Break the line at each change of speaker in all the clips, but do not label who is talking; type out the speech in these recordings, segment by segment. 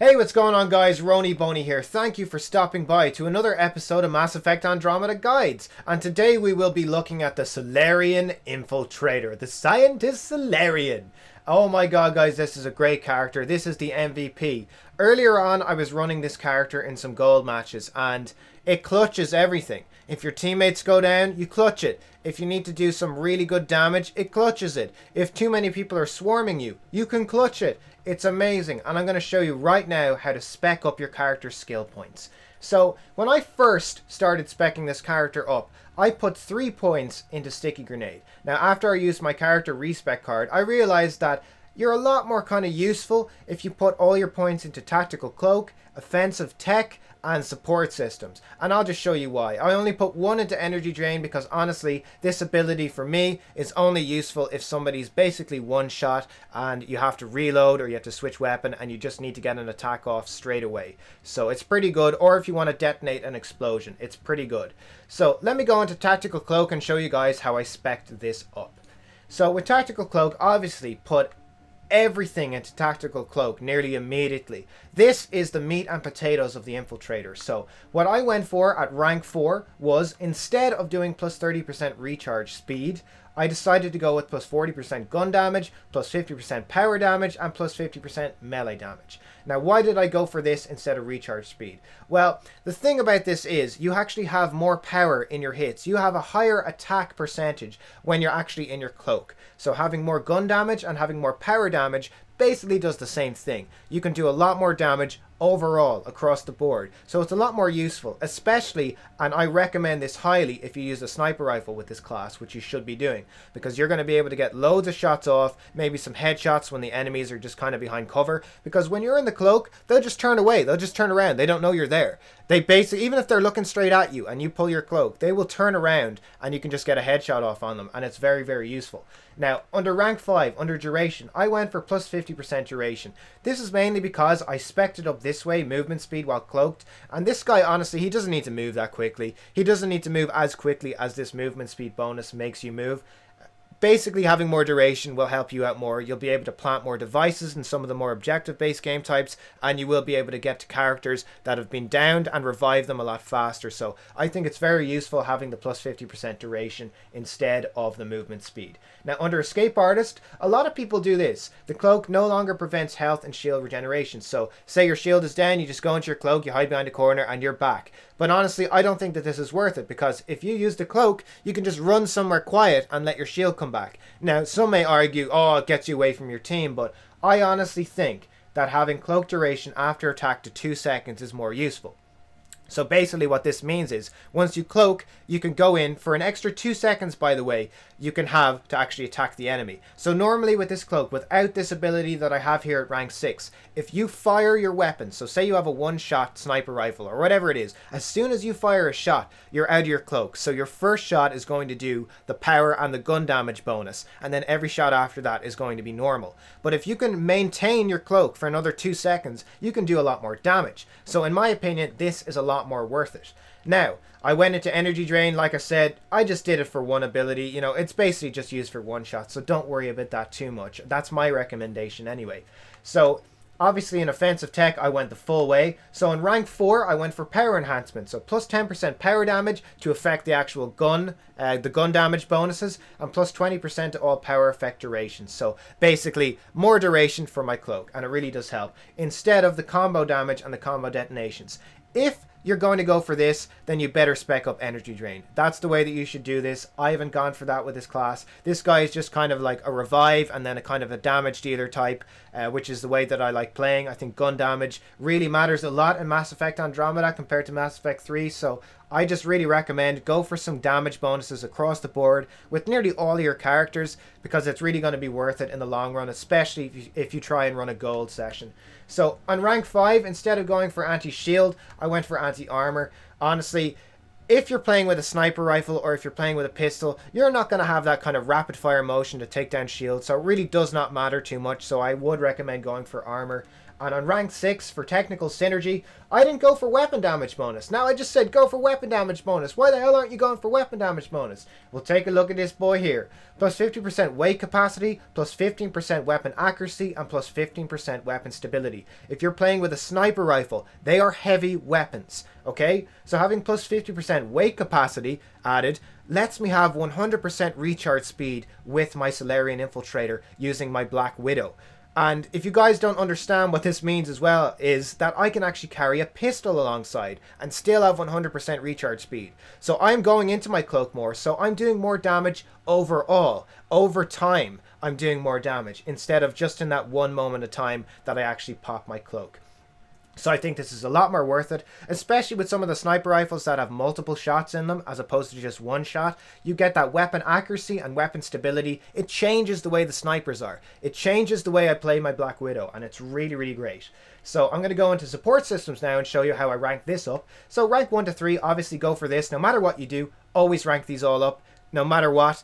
Hey, what's going on guys? Rony Boney here. Thank you for stopping by to another episode of Mass Effect Andromeda Guides. And today we will be looking at the Salarian Infiltrator, the Scientist Salarian. Oh my god guys, this is a great character. This is the MVP. Earlier on I was running this character in some gold matches and it clutches everything. If your teammates go down, you clutch it. If you need to do some really good damage, it clutches it. If too many people are swarming you, you can clutch it. It's amazing, and I'm going to show you right now how to spec up your character's skill points. So, when I first started speccing this character up, I put 3 points into Sticky Grenade. Now, after I used my character respec card, I realized that you're a lot more kind of useful if you put all your points into Tactical Cloak, Offensive Tech, and support systems, and I'll just show you why. I only put 1 into Energy Drain because honestly this ability for me is only useful if somebody's basically one shot and you have to reload or you have to switch weapon and you just need to get an attack off straight away. So it's pretty good, or if you want to detonate an explosion, it's pretty good. So let me go into Tactical Cloak and show you guys how I spec'd this up. So with Tactical Cloak, obviously put everything into Tactical Cloak nearly immediately. This is the meat and potatoes of the Infiltrator. So what I went for at rank 4 was, instead of doing plus 30% recharge speed, I decided to go with plus 40% gun damage, plus 50% power damage, and plus 50% melee damage. Now, why did I go for this instead of recharge speed? Well, the thing about this is you actually have more power in your hits. You have a higher attack percentage when you're actually in your cloak. So having more gun damage and having more power damage basically does the same thing. You can do a lot more damage overall across the board, so it's a lot more useful, especially, and I recommend this highly, if you use a sniper rifle with this class, which you should be doing, because you're going to be able to get loads of shots off, maybe some headshots when the enemies are just kind of behind cover, because when you're in the cloak, they'll just turn away, they'll just turn around, they don't know you're there. They basically, even if they're looking straight at you and you pull your cloak, they will turn around and you can just get a headshot off on them, and it's very, very useful. Now, under rank 5, under duration, I went for plus 50% duration. This is mainly because I spec'd it up this way, movement speed while cloaked, and this guy, honestly, he doesn't need to move that quickly. He doesn't need to move as quickly as this movement speed bonus makes you move. Basically, having more duration will help you out more. You'll be able to plant more devices in some of the more objective-based game types, and you will be able to get to characters that have been downed and revive them a lot faster. So I think it's very useful having the plus 50% duration instead of the movement speed. Now, under Escape Artist, a lot of people do this. The cloak no longer prevents health and shield regeneration. So say your shield is down, you just go into your cloak, you hide behind a corner, and you're back. But honestly, I don't think that this is worth it, because if you use the cloak, you can just run somewhere quiet and let your shield come back. Now, some may argue, oh, it gets you away from your team, but I honestly think that having cloak duration after attack to 2 seconds is more useful. So basically what this means is, once you cloak, you can go in for an extra 2 seconds, by the way, you can have to actually attack the enemy. So normally with this cloak, without this ability that I have here at rank 6, if you fire your weapon, so say you have a one-shot sniper rifle or whatever it is, as soon as you fire a shot, you're out of your cloak. So your first shot is going to do the power and the gun damage bonus, and then every shot after that is going to be normal. But if you can maintain your cloak for another 2 seconds, you can do a lot more damage. So in my opinion, this is a lot more worth it. Now, I went into Energy Drain, like I said, I just did it for one ability. You know, it's basically just used for one shot, so don't worry about that too much. That's my recommendation anyway. So, obviously in Offensive Tech, I went the full way. So in rank 4, I went for Power Enhancement. So plus 10% power damage to affect the actual gun, the gun damage bonuses, and plus 20% to all power effect durations. So basically, more duration for my cloak, and it really does help, instead of the combo damage and the combo detonations. If you're going to go for this, then you better spec up Energy Drain. That's the way that you should do this. I haven't gone for that with this class. This guy is just kind of like a revive and then a kind of a damage dealer type, which is the way that I like playing. I think gun damage really matters a lot in Mass Effect Andromeda compared to Mass Effect 3, so I just really recommend go for some damage bonuses across the board with nearly all your characters, because it's really going to be worth it in the long run, especially if you try and run a gold session. So on rank 5, instead of going for anti-shield, I went for anti-armor. Honestly, if you're playing with a sniper rifle or if you're playing with a pistol, you're not going to have that kind of rapid fire motion to take down shields, so it really does not matter too much. So I would recommend going for armor. And on rank 6 for technical synergy, I didn't go for weapon damage bonus. Now I just said go for weapon damage bonus. Why the hell aren't you going for weapon damage bonus? We'll take a look at this boy here. Plus 50% weight capacity, plus 15% weapon accuracy, and plus 15% weapon stability. If you're playing with a sniper rifle, they are heavy weapons, okay? So having plus 50% weight capacity added lets me have 100% recharge speed with my Salarian Infiltrator using my Black Widow. And if you guys don't understand what this means as well, is that I can actually carry a pistol alongside and still have 100% recharge speed. So I'm going into my cloak more, so I'm doing more damage overall. Over time, I'm doing more damage instead of just in that one moment of time that I actually pop my cloak. So I think this is a lot more worth it, especially with some of the sniper rifles that have multiple shots in them as opposed to just one shot. You get that weapon accuracy and weapon stability. It changes the way the snipers are. It changes the way I play my Black Widow, and it's really, really great. So I'm going to go into support systems now and show you how I rank this up. So rank 1 to 3, obviously go for this. No matter what you do, always rank these all up, no matter what.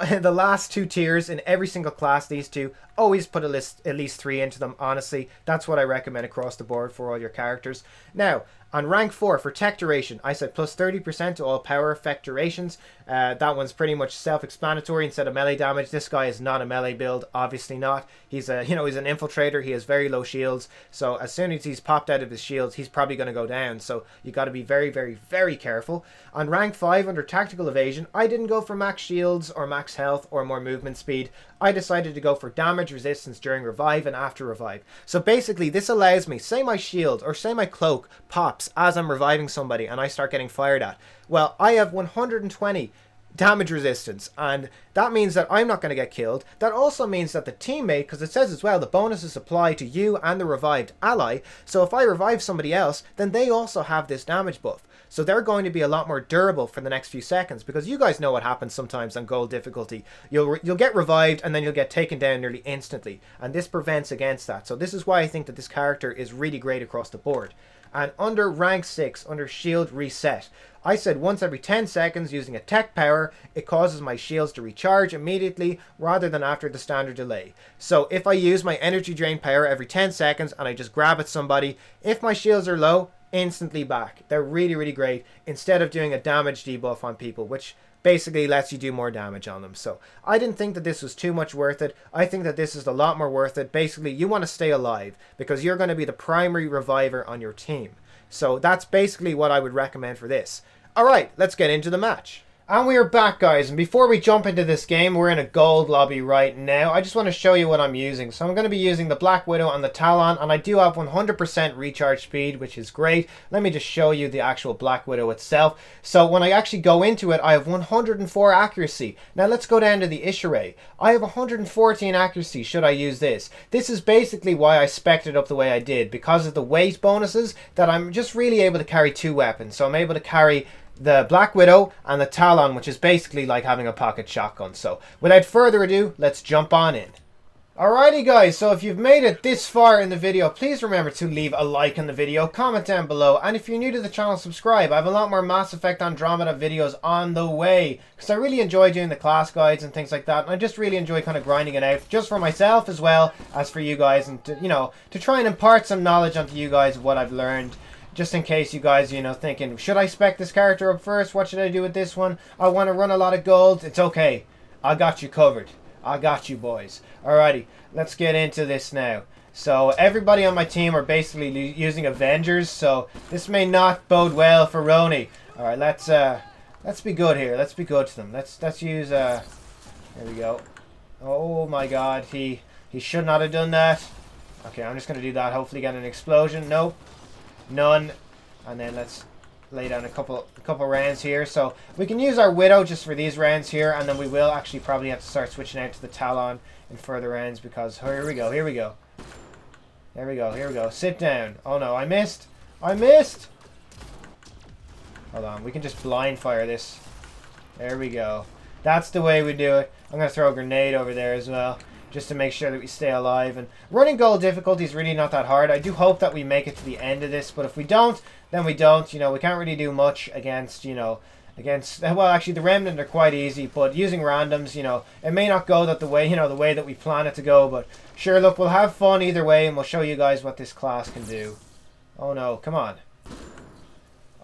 The last 2 tiers in every single class, these two, always put at least 3 into them. Honestly, that's what I recommend across the board for all your characters. Now, on rank 4 for tech duration, I said plus 30% to all power effect durations. That one's pretty much self-explanatory. Instead of melee damage, this guy is not a melee build, obviously not. He's a, he's an infiltrator. He has very low shields, so as soon as he's popped out of his shields, he's probably going to go down. So you got to be very, very, very careful. On rank 5 under tactical evasion, I didn't go for max shields or max health or more movement speed. I decided to go for damage resistance during revive and after revive. So basically this allows me, say my shield or say my cloak pops as I'm reviving somebody and I start getting fired at. Well, I have 120 damage resistance, and that means that I'm not going to get killed. That also means that the teammate, because it says as well the bonuses apply to you and the revived ally, so if I revive somebody else, then they also have this damage buff. So they're going to be a lot more durable for the next few seconds, because you guys know what happens sometimes on gold difficulty. You'll get revived and then you'll get taken down nearly instantly, and this prevents against that. So this is why I think that this character is really great across the board. And under rank 6, under shield reset, I said once every 10 seconds using a tech power, it causes my shields to recharge immediately rather than after the standard delay. So if I use my energy drain power every 10 seconds and I just grab at somebody, if my shields are low, instantly back. They're really, really great instead of doing a damage debuff on people, which basically lets you do more damage on them. So I didn't think that this was too much worth it. I think that this is a lot more worth it. Basically, you want to stay alive because you're going to be the primary reviver on your team. So that's basically what I would recommend for this. Alright, let's get into the match. And we are back, guys, and before we jump into this game, we're in a gold lobby right now. I just want to show you what I'm using. So I'm going to be using the Black Widow and the Talon, and I do have 100% recharge speed, which is great. Let me just show you the actual Black Widow itself. So when I actually go into it, I have 104 accuracy. Now let's go down to the issue array. I have 114 accuracy should I use this. This is basically why I spec'd it up the way I did, because of the weight bonuses, that I'm just really able to carry 2 weapons. So I'm able to carry the Black Widow and the Talon, which is basically like having a pocket shotgun. So without further ado, let's jump on in. Alrighty guys, so if you've made it this far in the video, please remember to leave a like on the video, comment down below, and if you're new to the channel, subscribe. I have a lot more Mass Effect Andromeda videos on the way, because I really enjoy doing the class guides and things like that, and I just really enjoy kind of grinding it out, just for myself as well as for you guys, and to, to try and impart some knowledge onto you guys of what I've learned. Just in case you guys, thinking, should I spec this character up first? What should I do with this one? I want to run a lot of gold. It's okay. I got you covered. I got you, boys. Alrighty, let's get into this now. So everybody on my team are basically using Avengers, so this may not bode well for Roni. Alright, let's be good here. Let's be good to them. Let's use there we go. Oh my god, he should not have done that. Okay, I'm just gonna do that. Hopefully get an explosion. Nope. None. And then let's lay down a couple rounds here. So we can use our Widow just for these rounds here, and then we will actually probably have to start switching out to the Talon in further rounds, because here we go. Sit down. Oh no, I missed. Hold on, we can just blind fire this. There we go. That's the way we do it. I'm gonna throw a grenade over there as well, just to make sure that we stay alive. And running gold difficulty is really not that hard. I do hope that we make it to the end of this, but if we don't, then we don't. We can't really do much against, against, well, actually the Remnant are quite easy, but using randoms, you know, it may not go that the way, you know, the way that we plan it to go, but sure, look, we'll have fun either way, and we'll show you guys what this class can do. Oh no, come on.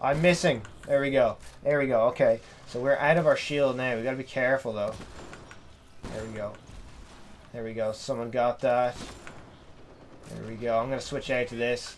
I'm missing. There we go. There we go. Okay, so we're out of our shield now. We gotta be careful though. There we go. There we go. Someone got that. There we go. I'm gonna switch out to this.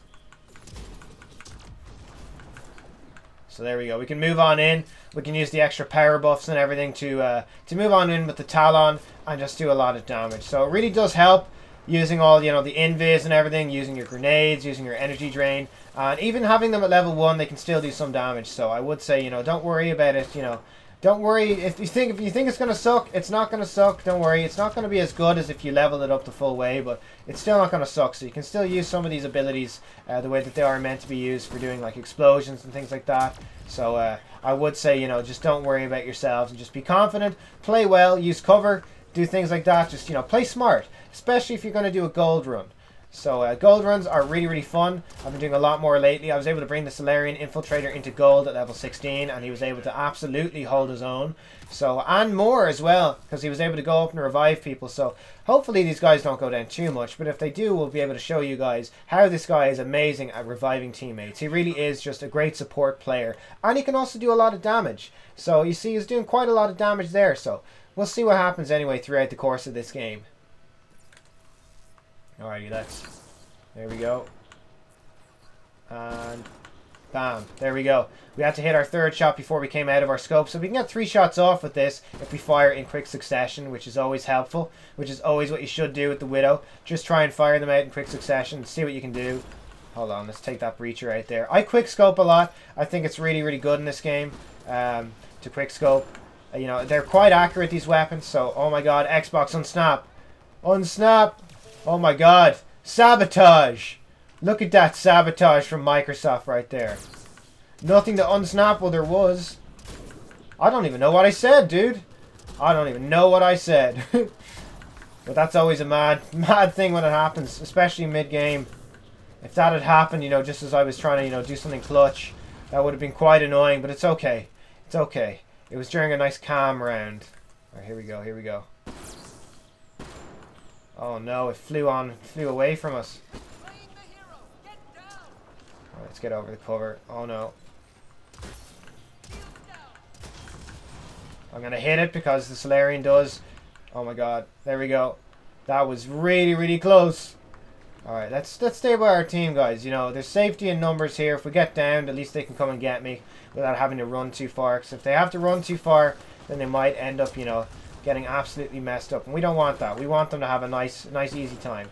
So there we go. We can move on in. We can use the extra power buffs and everything to move on in with the Talon and just do a lot of damage. So it really does help using all, you know, the invis and everything, using your grenades, using your energy drain, and even having them at level 1, they can still do some damage. So I would say, you know, don't worry about it. You know, don't worry if you think it's gonna suck. It's not gonna suck. Don't worry. It's not gonna be as good as if you leveled it up the full way, but it's still not gonna suck. So you can still use some of these abilities the way that they are meant to be used for doing like explosions and things like that. So I would say, you know, just don't worry about yourselves and just be confident, play well, use cover, do things like that. Just, you know, play smart, especially if you're going to do a gold run. So gold runs are really, really fun. I've been doing a lot more lately. I was able to bring the Salarian Infiltrator into gold at level 16, and he was able to absolutely hold his own. So, and more as well, because he was able to go up and revive people. So hopefully these guys don't go down too much, but if they do, we'll be able to show you guys how this guy is amazing at reviving teammates. He really is just a great support player, and he can also do a lot of damage. So you see, he's doing quite a lot of damage there. So we'll see what happens anyway throughout the course of this game. Alrighty, there we go. And bam, there we go. We had to hit our third shot before we came out of our scope, so we can get 3 shots off with this if we fire in quick succession, which is always helpful, which is always what you should do with the Widow. Just try and fire them out in quick succession, see what you can do. Hold on, let's take that breacher out there. I quick scope a lot. I think it's really, really good in this game to quick scope. You know, they're quite accurate, these weapons, so oh my god, Xbox, unsnap. Unsnap! Oh my god, sabotage! Look at that sabotage from Microsoft right there. Nothing to unsnap, well there was. I don't even know what I said, dude. I don't even know what I said. But that's always a mad thing when it happens, especially mid-game. If that had happened, you know, just as I was trying to, you know, do something clutch, that would have been quite annoying, but it's okay. It's okay. It was during a nice calm round. Alright, here we go, here we go. Oh no, it flew away from us. Alright, let's get over the cover. Oh no. I'm gonna hit it because the Salarian does. Oh my god, there we go. That was really, really close. Alright, let's stay by our team, guys. You know, there's safety in numbers here. If we get downed, at least they can come and get me without having to run too far. Because if they have to run too far, then they might end up, you know, getting absolutely messed up, and we don't want that. We want them to have a nice easy time.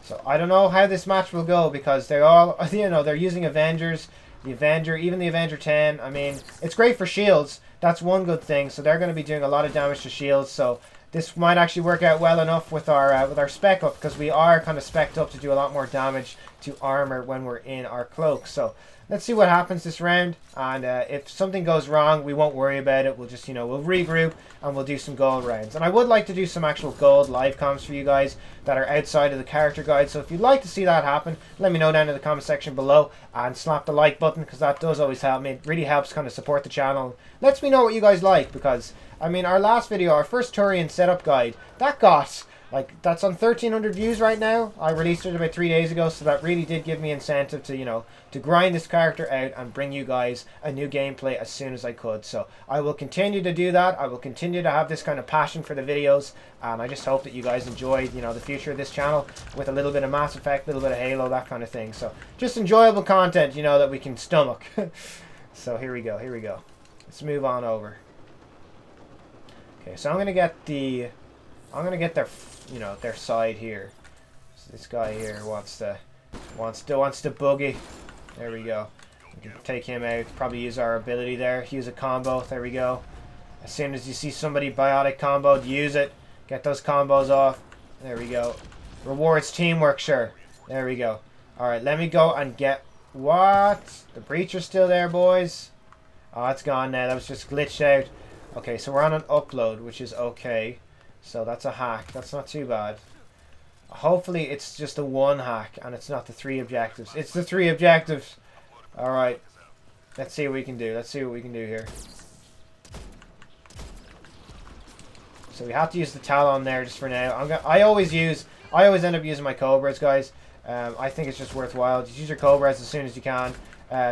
So I don't know how this match will go because they're all, you know, they're using Avengers, even the Avenger 10. I mean, it's great for shields. That's one good thing. So they're going to be doing a lot of damage to shields. So this might actually work out well enough with our spec up, because we are kind of spec'd up to do a lot more damage to armor when we're in our cloak. So let's see what happens this round, and if something goes wrong, we won't worry about it. We'll just, you know, we'll regroup and we'll do some gold rounds. And I would like to do some actual gold live comms for you guys that are outside of the character guide. So if you'd like to see that happen, let me know down in the comment section below, and slap the like button, because that does always help me. It really helps kind of support the channel. Lets me know what you guys like, because I mean, our last video, our first Turian setup guide, that got, like, that's on 1,300 views right now. I released it about 3 days ago, so that really did give me incentive to, you know, to grind this character out and bring you guys a new gameplay as soon as I could. So I will continue to do that. I will continue to have this kind of passion for the videos. I just hope that you guys enjoy, you know, the future of this channel with a little bit of Mass Effect, a little bit of Halo, that kind of thing. So just enjoyable content, you know, that we can stomach. So here we go, here we go. Let's move on over. Okay, so I'm gonna get their, you know, their side here. So this guy here wants to boogie. There we go. We can take him out. Probably use our ability there. Use a combo. There we go. As soon as you see somebody biotic comboed, use it. Get those combos off. There we go. Rewards teamwork, sure. There we go. All right, let me go and get what? The breacher's still there, boys. Oh, it's gone now. That was just glitched out. Okay, so we're on an upload, which is okay. So that's a hack. That's not too bad. Hopefully it's just the one hack and it's not the 3 objectives. It's the 3 objectives. Alright. Let's see what we can do. Let's see what we can do here. So we have to use the Talon there just for now. I always end up using my Cobras, guys. I think it's just worthwhile. Just use your Cobras as soon as you can.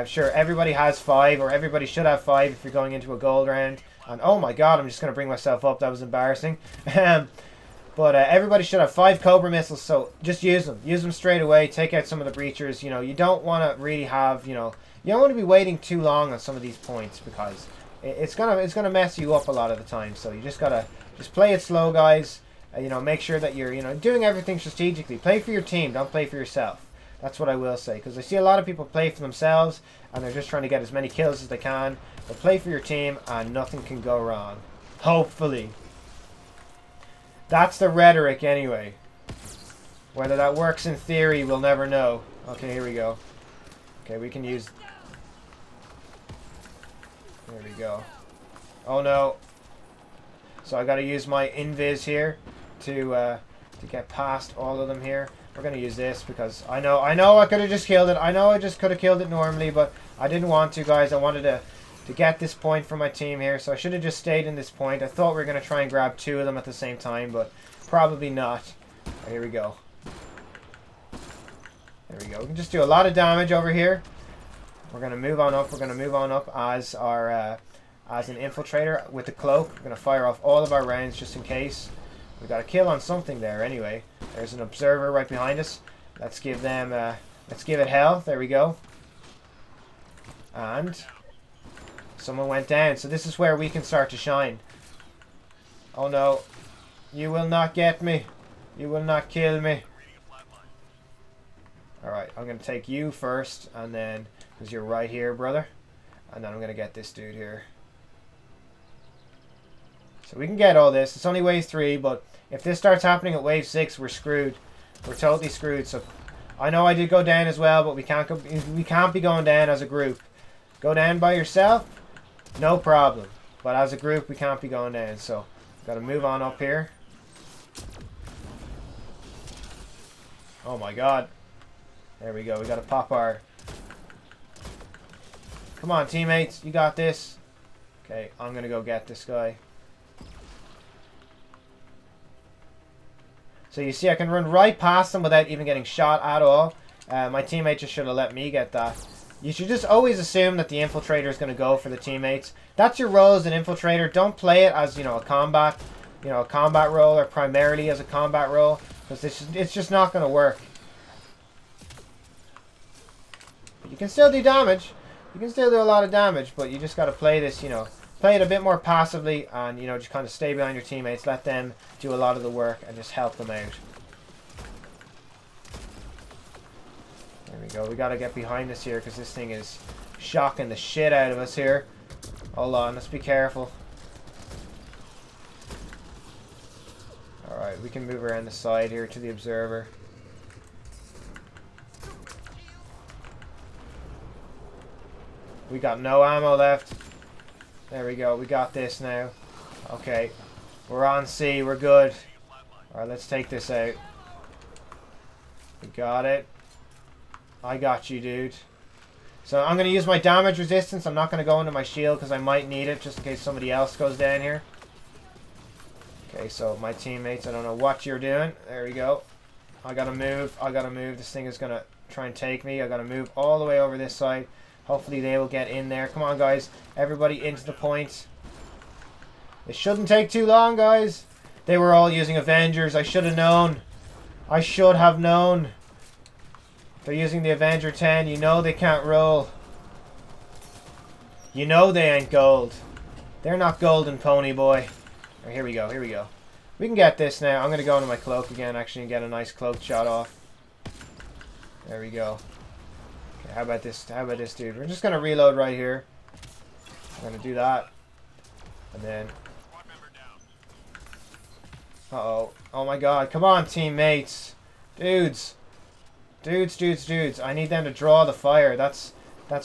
Sure, everybody has 5, or everybody should have 5 if you're going into a gold round. And oh my god, I'm just going to bring myself up. That was embarrassing. But everybody should have 5 Cobra missiles, so just use them. Use them straight away. Take out some of the breachers. You know, you don't want to really have, you know, you don't want to be waiting too long on some of these points, because it's gonna mess you up a lot of the time. So you just gotta play it slow, guys. You know, make sure that you're, you know, doing everything strategically. Play for your team, don't play for yourself. That's what I will say, because I see a lot of people play for themselves and they're just trying to get as many kills as they can. But play for your team and nothing can go wrong. Hopefully. That's the rhetoric anyway. Whether that works in theory, we'll never know. Okay, here we go. Okay, we can use... There we go. Oh no. So I gotta use my invis here to get past all of them here. We're gonna use this because I know I could have just killed it. I know I just could have killed it normally, but I didn't want to, guys. I wanted to get this point for my team here, so I should have just stayed in this point. I thought we were gonna try and grab 2 of them at the same time, but probably not. Here we go. There we go. We can just do a lot of damage over here. We're gonna move on up. We're gonna move on up as our as an infiltrator with the cloak. We're gonna fire off all of our rounds just in case. We got a kill on something there anyway. There's an observer right behind us. Let's give them let's give it hell. There we go. And someone went down. So this is where we can start to shine. Oh no. You will not get me. You will not kill me. Alright, I'm going to take you first, and then, because you're right here, brother. And then I'm going to get this dude here. So we can get all this. It's only wave 3, but if this starts happening at wave 6, we're screwed. We're totally screwed. So I know I did go down as well, but we can't be going down as a group. Go down by yourself, no problem. But as a group, we can't be going down. So got to move on up here. Oh my god. There we go. We got to pop our... Come on, teammates. You got this. Okay, I'm going to go get this guy. So you see, I can run right past them without even getting shot at all. My teammate just should have let me get that. You should just always assume that the infiltrator is going to go for the teammates. That's your role as an infiltrator. Don't play it as, you know, a combat role, or primarily as a combat role, because it's just not going to work. You can still do damage. You can still do a lot of damage, but you just got to play this, you know, play it a bit more passively, and, you know, just kind of stay behind your teammates, let them do a lot of the work, and just help them out. There we go. We got to get behind this here, because this thing is shocking the shit out of us here. Hold on, let's be careful. Alright, we can move around the side here to the observer. We got no ammo left. There we go. We got this now. Okay. We're on C. We're good. Alright, let's take this out. We got it. I got you, dude. So I'm going to use my damage resistance. I'm not going to go into my shield because I might need it just in case somebody else goes down here. Okay, so my teammates, I don't know what you're doing. There we go. I got to move. I got to move. This thing is going to try and take me. I got to move all the way over this side. Hopefully they will get in there. Come on, guys. Everybody into the point. It shouldn't take too long, guys. They were all using Avengers. I should have known. I should have known. They're using the Avenger 10. You know they can't roll. You know they ain't gold. They're not golden, pony boy. Right, here we go. Here we go. We can get this now. I'm going to go into my cloak again, actually, and get a nice cloak shot off. There we go. Okay, how about this? How about this, dude? We're just going to reload right here. I'm going to do that. And then... Uh-oh. Oh my god. Come on, teammates. Dudes. Dudes. I need them to draw the fire. That's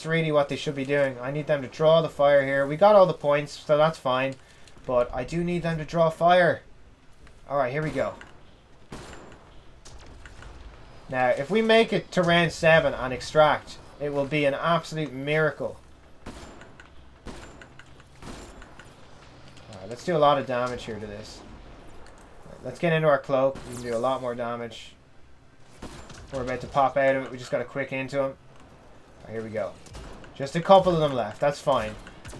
really what they should be doing. I need them to draw the fire here. We got all the points, so that's fine. But I do need them to draw fire. Alright, here we go. Now, if we make it to round 7 and extract, it will be an absolute miracle. Alright, let's do a lot of damage here to this. Let's get into our cloak. We can do a lot more damage. We're about to pop out of it. We just got to quick into him. Right, here we go. Just a couple of them left. That's fine.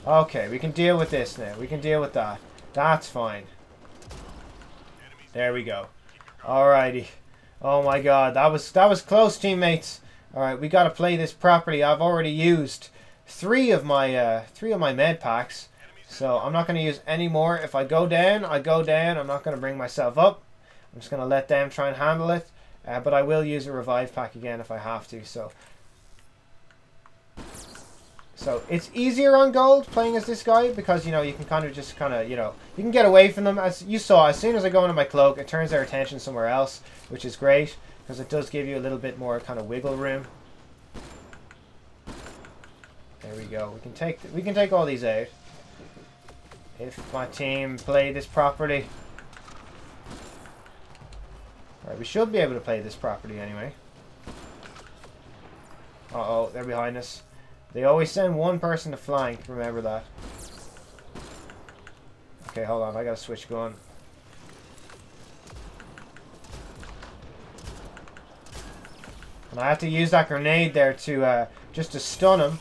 Okay, we can deal with this now. We can deal with that. That's fine. There we go. Alrighty. Oh my god, that was close, teammates. Alright, we gotta play this properly. I've already used three of my med packs. So I'm not gonna use any more. If I go down, I go down. I'm not gonna bring myself up. I'm just gonna let them try and handle it. But I will use a revive pack again if I have to. So it's easier on gold playing as this guy because, you know, you can you can get away from them. As you saw, as soon as I go into my cloak, it turns their attention somewhere else, which is great because it does give you a little bit more kind of wiggle room. There we go. We can take all these out if my team play this properly. Alright, we should be able to play this properly anyway. Uh-oh, they're behind us. They always send one person to flank, remember that. Okay, hold on, I gotta switch gun. And I have to use that grenade there to just to stun him.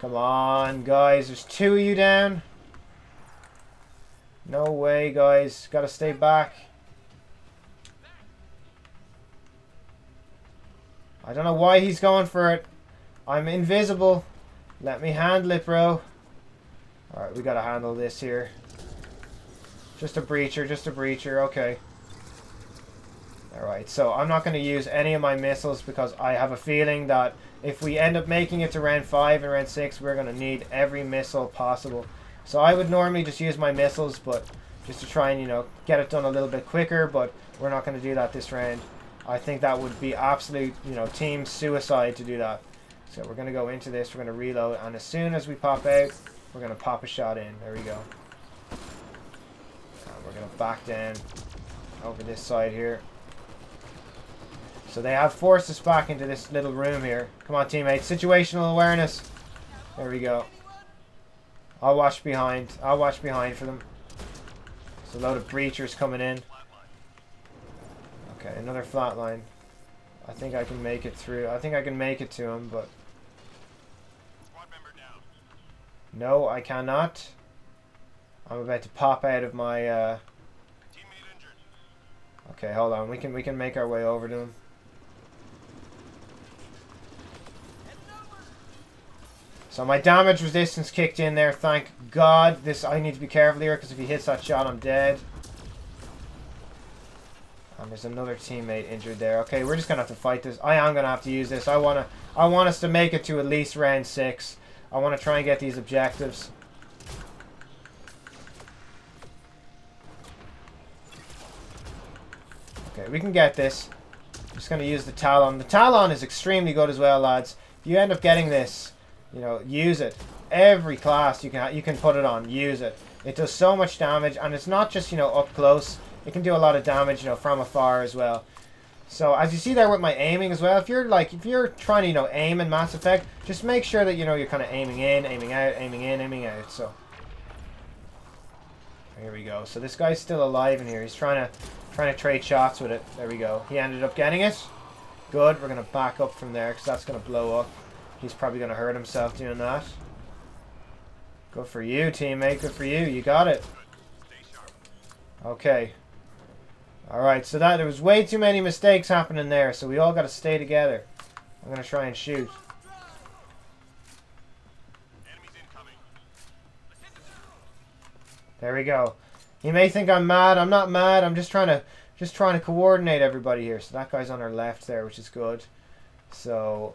Come on, guys, there's two of you down. No way, guys, gotta stay back. I don't know why he's going for it. I'm invisible. Let me handle it, bro. Alright, we gotta handle this here. Just a breacher, okay. Alright, so I'm not going to use any of my missiles because I have a feeling that if we end up making it to round 5 and round 6, we're going to need every missile possible. So I would normally just use my missiles, but just to try and, you know, get it done a little bit quicker, but we're not going to do that this round. I think that would be absolute, you know, team suicide to do that. So we're going to go into this, we're going to reload, and as soon as we pop out, we're going to pop a shot in. There we go. And we're going to back down over this side here. So they have forced us back into this little room here. Come on, teammates. Situational awareness. There we go. I'll watch behind. I'll watch behind for them. There's a load of breachers coming in. Okay, another flatline. I think I can make it through. I think I can make it to him, but... No, I cannot. I'm about to pop out of my... Okay, hold on. We can make our way over to him. So my damage resistance kicked in there, thank God. I need to be careful here because if he hits that shot, I'm dead. And there's another teammate injured there. Okay, we're just gonna have to fight this. I am gonna have to use this. I want us to make it to at least round 6. I want to try and get these objectives. Okay, we can get this. I'm just gonna use the Talon. The Talon is extremely good as well, lads. If you end up getting this, you know, use it. Every class you can put it on. Use it. It does so much damage, and it's not just, you know, up close. It can do a lot of damage, you know, from afar as well. So as you see there with my aiming as well, if you're trying to, you know, aim in Mass Effect, just make sure that, you know, you're kind of aiming in, aiming out, aiming in, aiming out. So here we go. So this guy's still alive in here. He's trying to trade shots with it. There we go. He ended up getting it. Good. We're gonna back up from there because that's gonna blow up. He's probably gonna hurt himself doing that. Good for you, teammate. Good for you. You got it. Okay. Alright, so there was way too many mistakes happening there, so we all got to stay together. I'm going to try and shoot. There we go. You may think I'm mad. I'm not mad. I'm just trying to coordinate everybody here. So that guy's on our left there, which is good. So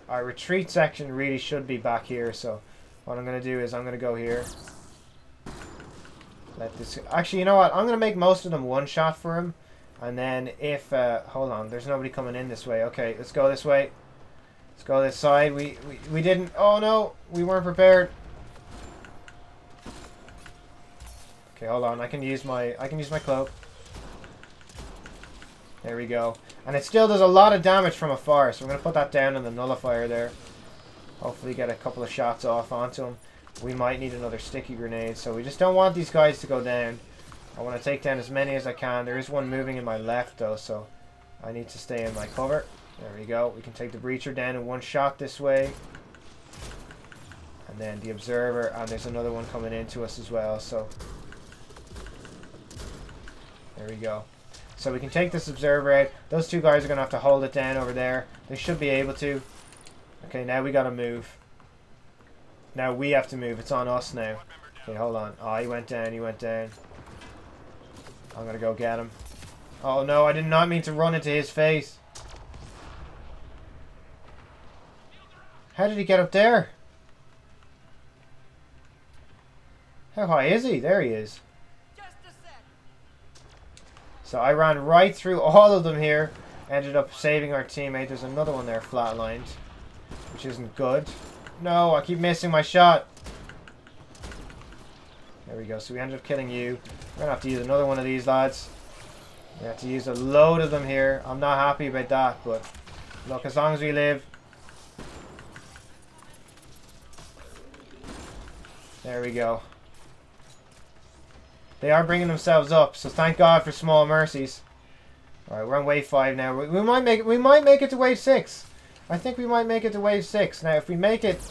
our retreat section really should be back here. So what I'm going to do is I'm going to go here. Let this... Actually, you know what? I'm going to make most of them one shot for him. And then if... hold on. There's nobody coming in this way. Okay, let's go this way. Let's go this side. We didn't... Oh, no. We weren't prepared. Okay, hold on. I can use my cloak. There we go. And it still does a lot of damage from afar. So I'm going to put that down in the nullifier there. Hopefully get a couple of shots off onto him. We might need another sticky grenade, so we just don't want these guys to go down. I want to take down as many as I can. There is one moving in my left though, so I need to stay in my cover. There we go. We can take the breacher down in one shot this way. And then the observer, and there's another one coming into us as well, so there we go. So we can take this observer out. Those two guys are going to have to hold it down over there. They should be able to. Okay, now we got to move. Now we have to move. It's on us now. Okay, hold on. Oh, he went down. He went down. I'm going to go get him. Oh, no. I did not mean to run into his face. How did he get up there? How high is he? There he is. So I ran right through all of them here. Ended up saving our teammate. There's another one there flatlined, which isn't good. No, I keep missing my shot. There we go. So we ended up killing you. We're going to have to use another one of these lads. We have to use a load of them here. I'm not happy about that, but look, as long as we live. There we go. They are bringing themselves up, so thank God for small mercies. Alright, we're on wave 5 now. We might make it to wave 6. I think we might make it to wave 6. Now if we make it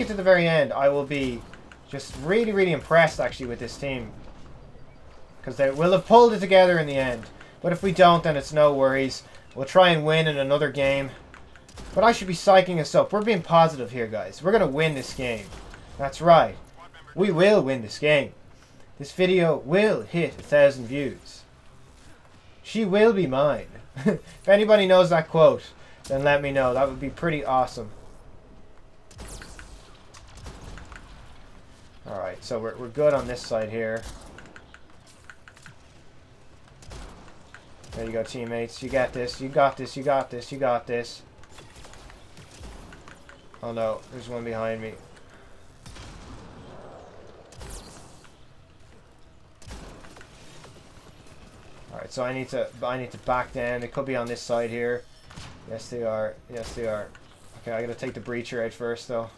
to the very end, I will be just really, really impressed actually with this team. Because they will have pulled it together in the end. But if we don't, then it's no worries. We'll try and win in another game. But I should be psyching us up. We're being positive here, guys. We're going to win this game. That's right. We will win this game. This video will hit 1,000 views. She will be mine. If anybody knows that quote, then let me know. That would be pretty awesome. Alright, so we're good on this side here. There you go, teammates. You got this. You got this. You got this. You got this. Oh no, there's one behind me. Alright, so I need to back down. They could be on this side here. Yes, they are. Yes, they are. Okay, I gotta take the breacher out first, though.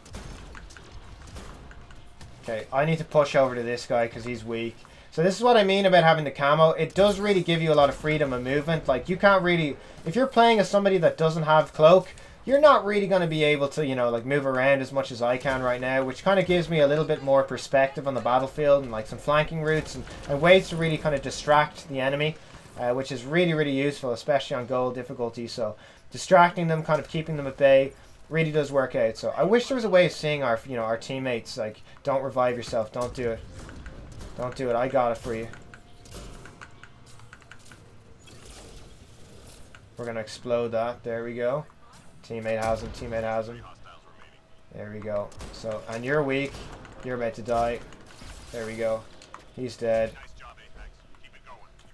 Okay, I need to push over to this guy because he's weak. So this is what I mean about having the camo. It does really give you a lot of freedom of movement. Like, you can't really... If you're playing as somebody that doesn't have cloak, you're not really going to be able to, you know, like, move around as much as I can right now, which kind of gives me a little bit more perspective on the battlefield and, like, some flanking routes and ways to really kind of distract the enemy, which is really, really useful, especially on gold difficulty. So distracting them, kind of keeping them at bay, really does work out. So I wish there was a way of seeing our, you know, our teammates, like, don't revive yourself, don't do it. Don't do it, I got it for you. We're going to explode that, there we go. Teammate has him, teammate has him. There we go. So, and you're weak, you're about to die. There we go. He's dead.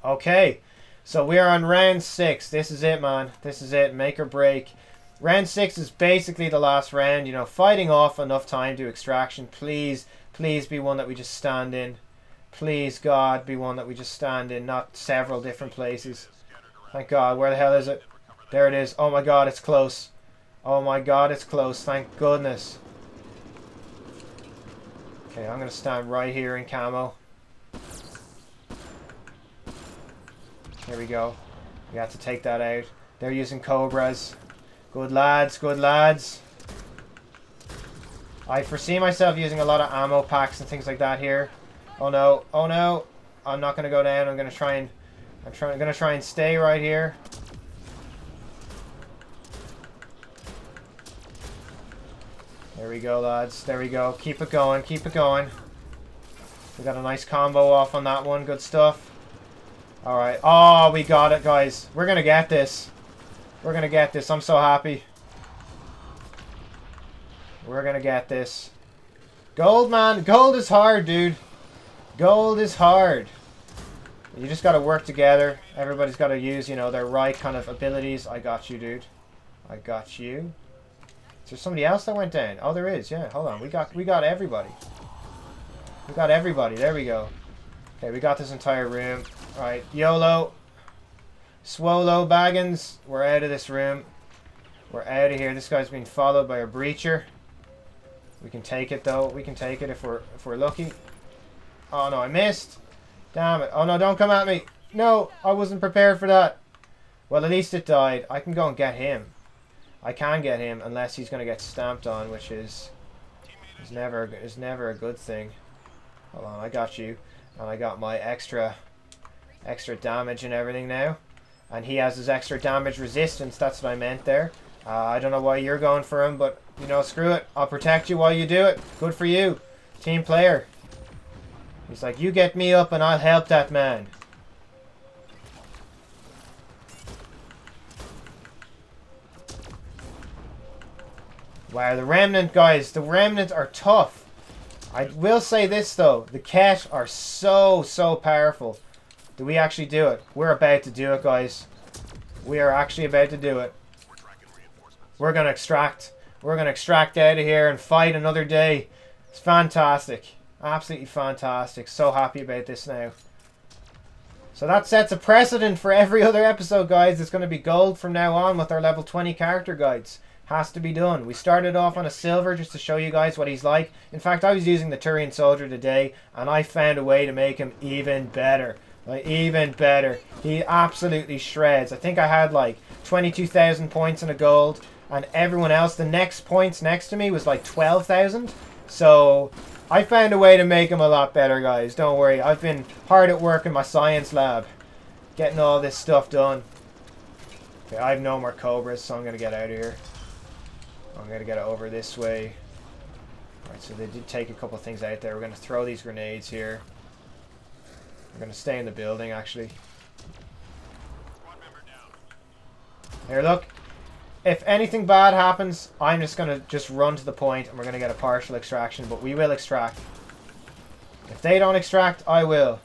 Okay, so we are on round 6. This is it, man. This is it, make or break. Round 6 is basically the last round, you know, fighting off enough time to extraction. Please, please be one that we just stand in. Please, God, be one that we just stand in, not several different places. Thank God. Where the hell is it? There it is. Oh my God, it's close. Oh my God, it's close. Thank goodness. Okay, I'm going to stand right here in camo. Here we go. We have to take that out. They're using cobras. Good lads, good lads. I foresee myself using a lot of ammo packs and things like that here. Oh no, oh no. I'm not going to go down. I'm going to try and stay right here. There we go, lads. There we go. Keep it going. Keep it going. We got a nice combo off on that one. Good stuff. Alright. Oh, we got it, guys. We're going to get this. We're going to get this. I'm so happy. We're going to get this. Gold, man. Gold is hard, dude. Gold is hard. You just got to work together. Everybody's got to use, you know, their right kind of abilities. I got you, dude. I got you. Is there somebody else that went down? Oh, there is. Yeah, hold on. We got everybody. We got everybody. There we go. Okay, we got this entire room. All right, YOLO. Swolo Baggins. We're out of this room. We're out of here. This guy's being followed by a breacher. We can take it though. We can take it if we're lucky. Oh no, I missed. Damn it. Oh no, don't come at me. No, I wasn't prepared for that. Well, at least it died. I can go and get him. I can get him unless he's going to get stamped on, which is never a good thing. Hold on, I got you. And I got my extra damage and everything now. And he has his extra damage resistance. That's what I meant there. I don't know why you're going for him, but, you know, screw it. I'll protect you while you do it. Good for you. Team player. He's like, you get me up and I'll help that man. Wow, the Remnant, guys. The Remnant are tough. I will say this, though. The Ket are so powerful. Do we actually do it? We're about to do it, guys. We are actually about to do it. We're going to extract. We're going to extract out of here and fight another day. It's fantastic. Absolutely fantastic. So happy about this now. So that sets a precedent for every other episode, guys. It's going to be gold from now on with our level 20 character guides. Has to be done. We started off on a silver just to show you guys what he's like. In fact, I was using the Turian Soldier today, and I found a way to make him even better. Like, even better. He absolutely shreds. I think I had like 22,000 points in a gold, and everyone else, the next points next to me was like 12,000. So I found a way to make him a lot better, guys. Don't worry. I've been hard at work in my science lab, getting all this stuff done. Okay, I have no more cobras, so I'm going to get out of here. I'm going to get it over this way. Alright, so they did take a couple of things out there. We're going to throw these grenades here. We're going to stay in the building, actually. Here, look. If anything bad happens, I'm just going to run to the point and we're going to get a partial extraction. But we will extract. If they don't extract, I will.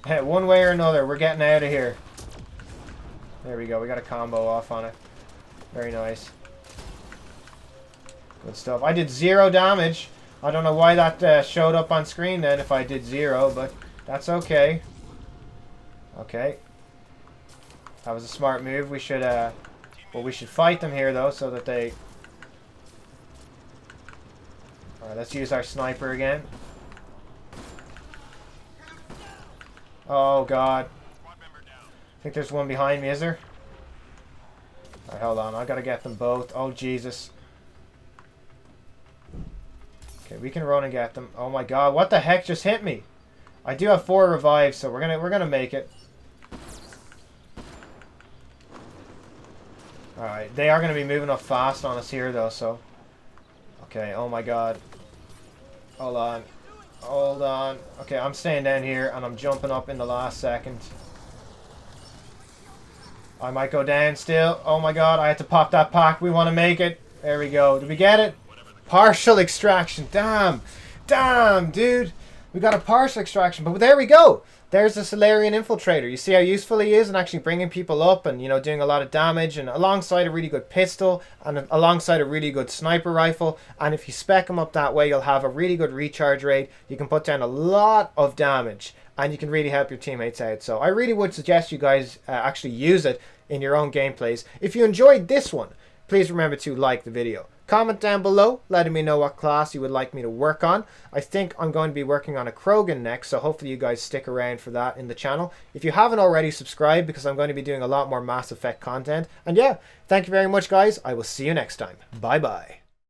One way or another, we're getting out of here. There we go. We got a combo off on it. Very nice. Good stuff. I did 0 damage. I don't know why that showed up on screen then if I did 0, but that's okay. Okay. That was a smart move. We should we should fight them here though so that they... Alright, let's use our sniper again. Oh god. I think there's one behind me, is there? Alright, hold on. I gotta get them both. Oh Jesus. Okay, we can run and get them. Oh my god, what the heck just hit me? I do have 4 revives, so we're gonna make it. Alright, they are gonna be moving up fast on us here though, so. Okay, oh my god. Hold on. Hold on. Okay, I'm staying down here and I'm jumping up in the last second. I might go down still. Oh my god, I had to pop that pack. We want to make it. There we go. Did we get it? Partial extraction. Damn. Damn, dude. We got a partial extraction. But there we go. There's the Salarian Infiltrator. You see how useful he is in actually bringing people up and, you know, doing a lot of damage, and alongside a really good pistol and alongside a really good sniper rifle. And if you spec him up that way, you'll have a really good recharge rate. You can put down a lot of damage and you can really help your teammates out. So I really would suggest you guys actually use it in your own gameplays. If you enjoyed this one, please remember to like the video. Comment down below letting me know what class you would like me to work on. I think I'm going to be working on a Krogan next, so hopefully you guys stick around for that in the channel. If you haven't already, subscribe because I'm going to be doing a lot more Mass Effect content. And yeah, thank you very much guys. I will see you next time. Bye bye.